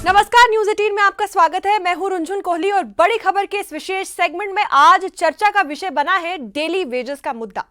नमस्कार, न्यूज 18 में आपका स्वागत है। मैं हूं रुंझुन कोहली और बड़ी खबर के इस विशेष सेगमेंट में आज चर्चा का विषय बना है डेली वेजेस का मुद्दा।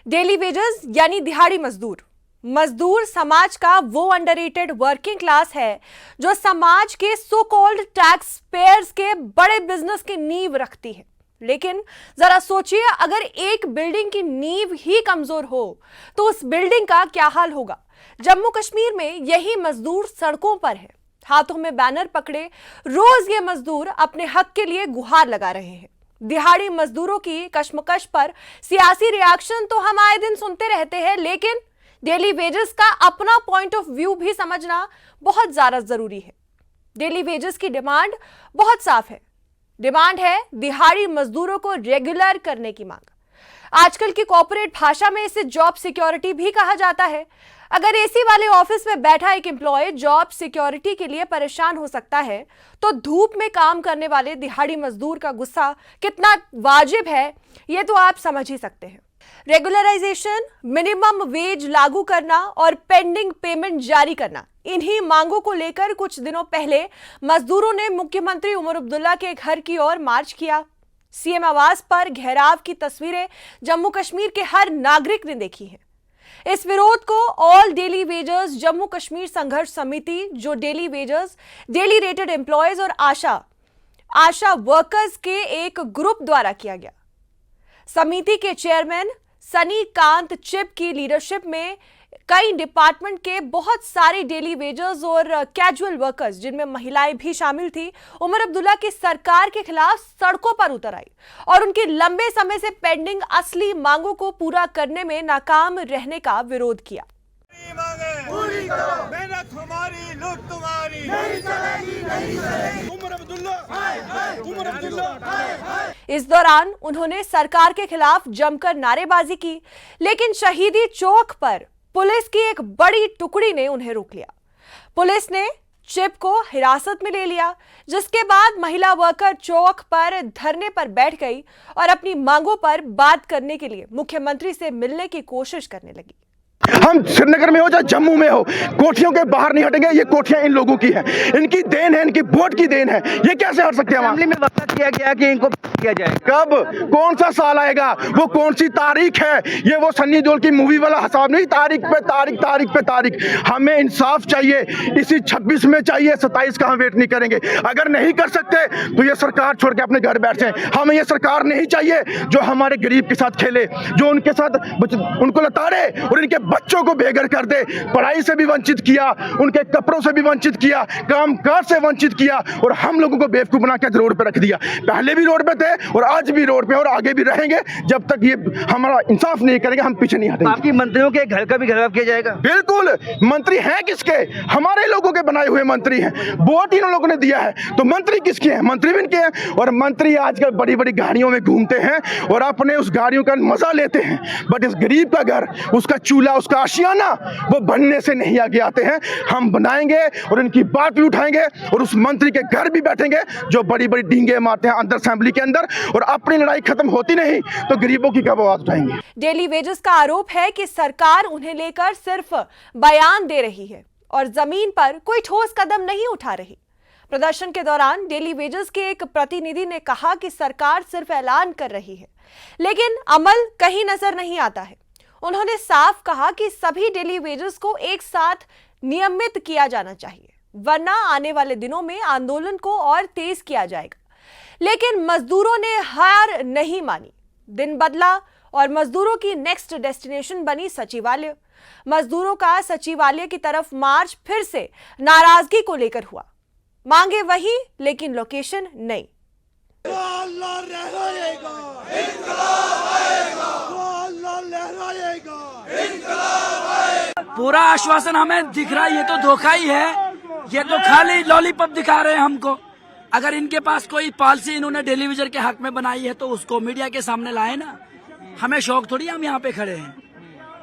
डेली वेजेस यानी दिहाड़ी मजदूर। मजदूर समाज का वो अंडररेटेड वर्किंग क्लास है जो समाज के सो कॉल्ड टैक्स पेयर्स के बड़े बिजनेस की नींव रखती है। लेकिन जरा सोचिए, अगर एक बिल्डिंग की नींव ही कमजोर हो तो उस बिल्डिंग का क्या हाल होगा। जम्मू कश्मीर में यही मजदूर सड़कों पर है, हाथों में बैनर पकड़े रोज ये मजदूर अपने हक के लिए गुहार लगा रहे हैं। दिहाड़ी मजदूरों की कशमकश पर सियासी रिएक्शन तो हम आए दिन सुनते रहते हैं, लेकिन डेली वेजेस का अपना पॉइंट ऑफ व्यू भी समझना बहुत ज्यादा जरूरी है। डेली वेजेस की डिमांड बहुत साफ है। डिमांड है दिहाड़ी मजदूरों को रेगुलर करने की मांग। आजकल की कॉर्पोरेट भाषा में इसे जॉब सिक्योरिटी भी कहा जाता है। अगर एसी वाले ऑफिस में बैठा एक एम्प्लॉय जॉब सिक्योरिटी के लिए परेशान हो सकता है, तो धूप में काम करने वाले दिहाड़ी मजदूर का गुस्सा कितना वाजिब है, यह तो आप समझ ही सकते हैं। रेगुलराइजेशन, मिनिमम वेज लागू करना और पेंडिंग पेमेंट जारी करना, इन्हीं मांगों को लेकर कुछ दिनों पहले मजदूरों ने मुख्यमंत्री उमर अब्दुल्ला के घर की ओर मार्च किया। सीएम आवास पर घेराव की तस्वीरें जम्मू कश्मीर के हर नागरिक ने देखी है। इस विरोध को all daily wagers Jammu Kashmir संघर्ष समिति, जो daily wagers, daily rated employees और आशा वर्कर्स के एक ग्रुप द्वारा किया गया। समिति के चेयरमैन सनी कांत चिप की लीडरशिप में कई डिपार्टमेंट के बहुत सारे डेली वेजर्स और कैजुअल वर्कर्स, जिनमें महिलाएं भी शामिल थी, उमर अब्दुल्ला की सरकार के खिलाफ सड़कों पर उतर आई और उनकी लंबे समय से पेंडिंग असली मांगों को पूरा करने में नाकाम रहने का विरोध किया। पूरी करो, मेहनत हमारी, लूट तुम्हारी, नहीं चलेगी, नहीं चलेगी। उमर अब्दुल्ला। इस दौरान उन्होंने सरकार के खिलाफ जमकर नारेबाजी की, लेकिन शहीदी चौक पर पुलिस की एक बड़ी टुकड़ी ने उन्हें रोक लिया। पुलिस ने चिप को हिरासत में ले लिया, जिसके बाद महिला वर्कर चौक पर धरने पर बैठ गई और अपनी मांगों पर बात करने के लिए मुख्यमंत्री से मिलने की कोशिश करने लगी। हम श्रीनगर में हो चाहे जम्मू में हो, कोठियों के बाहर नहीं हटेंगे। ये कोठियां इन लोगों की हैं, इनकी देन है, इनकी वोट की देन है। ये कैसे हट सकते हैं? असेंबली में वक्त किया गया कि इनको किया जाए। कब, कौन सा साल आएगा, वो कौन सी तारीख है? ये वो सन्नी देओल की मूवी वाला हिसाब नहीं, तारीख पे तारीख, तारीख पे तारीख। हमें इंसाफ चाहिए, इसी 26 में चाहिए, 27 का हम वेट नहीं करेंगे। अगर नहीं कर सकते तो ये सरकार छोड़ के अपने घर बैठ जाए। हमें ये सरकार नहीं चाहिए जो हमारे गरीब के साथ खेले, जो उनके साथ उनको लताड़े और इनके बच्चों को बेघर कर दे। पढ़ाई से भी वंचित किया, उनके कपड़ों से भी वंचित किया, कामकाज से वंचित किया और हम लोगों को बेवकूफ बना के रोड पे रख दिया। पहले भी रोड पे थे और आज भी रोड पे और आगे भी रहेंगे। जब तक ये हमारा इंसाफ नहीं करेंगे हम पीछे नहीं हटेंगे। आपकी मंत्रियों के घर का भी घेराव किया जाएगा? बिल्कुल। मंत्री हैं किसके? हमारे लोगों के बनाए हुए मंत्री हैं। वोट इन लोगों ने दिया है, तो मंत्री किसके हैं? मंत्री भी इनके हैं। और मंत्री आजकल बड़ी बड़ी गाड़ियों में घूमते हैं और अपने उस गाड़ियों का मजा लेते हैं, बट इस गरीब का घर, उसका चूल्हा, उसका आशियाना, वो बनने से नहीं आगे आते हैं। हम बनाएंगे और इनकी बात भी उठाएंगे और उस मंत्री के घर भी बैठेंगे जो बड़ी बड़ी डींगे मारते हैं अंदर असेंबली के अंदर, और अपनी लड़ाई खत्म होती नहीं तो गरीबों की कब आवाज उठाएंगे। डेली वेजेस का आरोप है कि सरकार उन्हें लेकर सिर्फ बयान दे रही है और जमीन पर कोई ठोस कदम नहीं उठा रही। प्रदर्शन के दौरान डेली वेजेस के एक प्रतिनिधि ने कहा कि सरकार सिर्फ ऐलान कर रही है, लेकिन अमल कहीं नजर नहीं आता है। उन्होंने साफ कहा कि सभी डेली वेजेस को एक साथ नियमित किया जाना चाहिए, वरना आने वाले दिनों में आंदोलन को और तेज किया जाएगा। लेकिन मजदूरों ने हार नहीं मानी। दिन बदला और मजदूरों की नेक्स्ट डेस्टिनेशन बनी सचिवालय। मजदूरों का सचिवालय की तरफ मार्च फिर से नाराजगी को लेकर हुआ। मांगे वही, लेकिन लोकेशन नहीं। पूरा आश्वासन हमें दिख रहा है, ये तो धोखा ही है। ये तो खाली लॉलीपॉप दिखा रहे हैं हमको। अगर इनके पास कोई पॉलिसी इन्होंने डेली वेजर के हक में बनाई है तो उसको मीडिया के सामने लाए ना। हमें शौक थोड़ी, हम यहाँ पे खड़े हैं।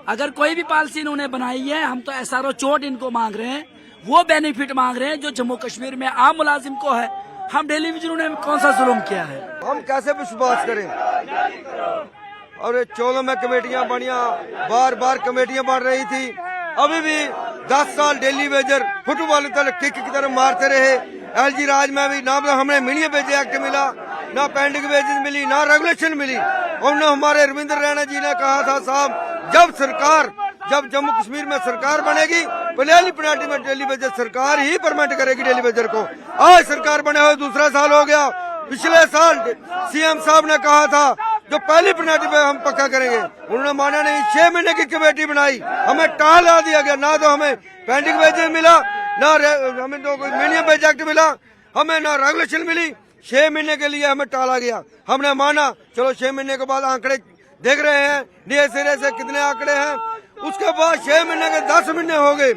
अगर कोई भी पॉलिसी इन्होंने बनाई है, हम तो एसआरओ चोट इनको मांग रहे हैं, वो बेनिफिट मांग रहे हैं जो जम्मू कश्मीर में आम मुलाजिम को है। हम डेली वेजरों ने कौन सा जुल्म किया है? हम कैसे विश्वास करें? और चौलों में कमेटियां बनिया, बार बार कमेटियां बन रही थी, अभी भी 10 साल डेली वेजर फुटबॉल तक किक की तरफ मारते रहे। एलजी राज में भी ना हमें मिनिमम वेज एक्ट मिला, ना पेंडिंग वेजेस मिली, ना रेगुलेशन मिली। और न हमारे रविंद्र रैना जी ने कहा था साहब जब जम्मू कश्मीर में सरकार बनेगी पहली पेनाल्टी में डेली वेजर सरकार ही परमिट करेगी डेली वेजर को। आज सरकार बने हुए दूसरा साल हो गया। पिछले साल सीएम साहब ने कहा था जो पहली पेनाल्टी पे हम पक्का करेंगे, उन्होंने माना नहीं। 6 महीने की कमेटी बनाई, हमें टाला दिया गया। ना तो हमें पेंडिंग वेजेस मिला, ना हमें तो कोई मिनिमम वेज एक्ट मिला, हमें ना रेगुलेशन मिली। 6 महीने के लिए हमें टाला गया। हमने माना चलो 6 महीने के बाद आंकड़े देख रहे हैं नए सिरे से कितने आंकड़े हैं। उसके बाद 6 महीने के 10 महीने हो गए।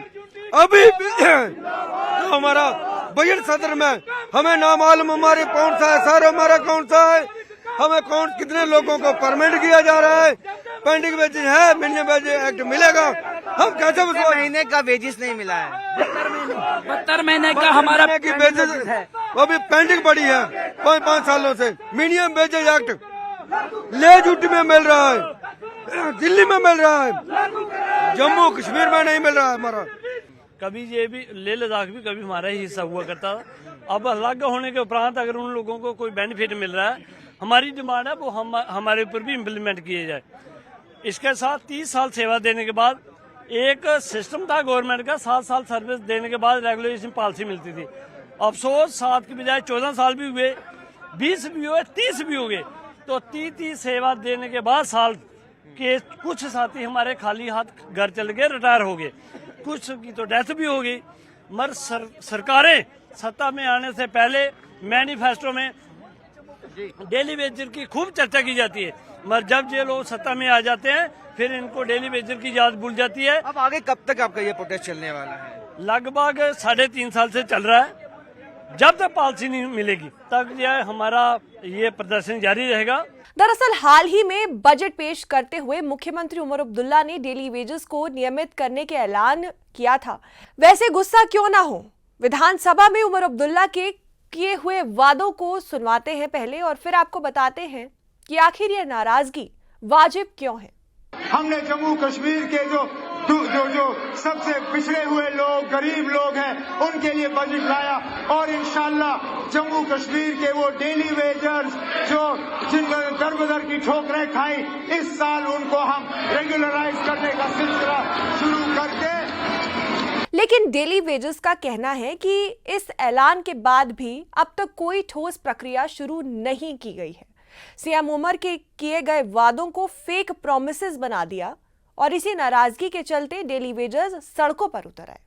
अभी तो हमारा बजट सत्र में हमें ना मालूम हमारे कौन सा है सर, हमारा कौन सा है, हमें कौन कितने लोगों को परमिट किया जा रहा है। पेंडिंग वेजेस है, मिनिमम वेज एक्ट मिलेगा, हम कैसे महीने का वेजिस नहीं मिला है। 72 महीने का हमारा की वेजेस वो भी पेंडिंग पड़ी है 5 सालों से। मिनिमम वेजेस एक्ट ले यूटी में मिल रहा है, दिल्ली में मिल रहा है, जम्मू कश्मीर में नहीं मिल रहा है हमारा। कभी ये भी लेह लद्दाख भी कभी हमारा ही हिस्सा हुआ करता था। अब अलग होने के उपरांत अगर उन लोगों को कोई बेनिफिट मिल रहा है, हमारी डिमांड है वो हमारे ऊपर भी इम्प्लीमेंट किए जाए। इसके साथ 30 साल सेवा देने के बाद एक सिस्टम था गवर्नमेंट का, 7 साल सर्विस देने के बाद रेगुलेशन पॉलिसी मिलती थी। अफसोस 7 की बजाय 14 साल भी हुए, 20 भी हुए, 30 भी हो गए। तो 30 सेवा देने के बाद साल के कुछ साथी हमारे खाली हाथ घर चले गए, रिटायर हो गए, कुछ की तो डेथ भी हो गई। मगर सरकारें सत्ता में आने से पहले मैनिफेस्टो में डेली वेजर की खूब चर्चा की जाती है, मगर जब ये लोग सत्ता में आ जाते हैं फिर इनको डेली वेजर की याद भूल जाती है। अब आगे कब तक आपका ये प्रोटेस्ट चलने वाला है? लगभग 3.5 साल से चल रहा है। जब तक पॉलिसी नहीं मिलेगी तब यह हमारा ये प्रदर्शन जारी रहेगा। दरअसल हाल ही में बजट पेश करते हुए मुख्यमंत्री उमर अब्दुल्ला ने डेली वेजेस को नियमित करने के ऐलान किया था। वैसे गुस्सा क्यों ना हो, विधानसभा में उमर अब्दुल्ला के किए हुए वादों को सुनवाते हैं पहले और फिर आपको बताते हैं कि आखिर ये नाराजगी वाजिब क्यों है। हमने जम्मू कश्मीर के जो सबसे पिछड़े हुए लोग, गरीब लोग हैं, उनके लिए बजट लाया और इंशाल्लाह जम्मू कश्मीर के वो डेली वेजर्स जो जिन्होंने दर बदर की ठोकरें खाई, इस साल उनको हम रेगुलराइज करने का सिलसिला शुरू करके। लेकिन डेली वेजेस का कहना है कि इस ऐलान के बाद भी अब तक कोई ठोस प्रक्रिया शुरू नहीं की गई है। सीएम उमर के किए गए वादों को फेक प्रॉमिसेस बना दिया और इसी नाराजगी के चलते डेली वेजर्स सड़कों पर उतर आए।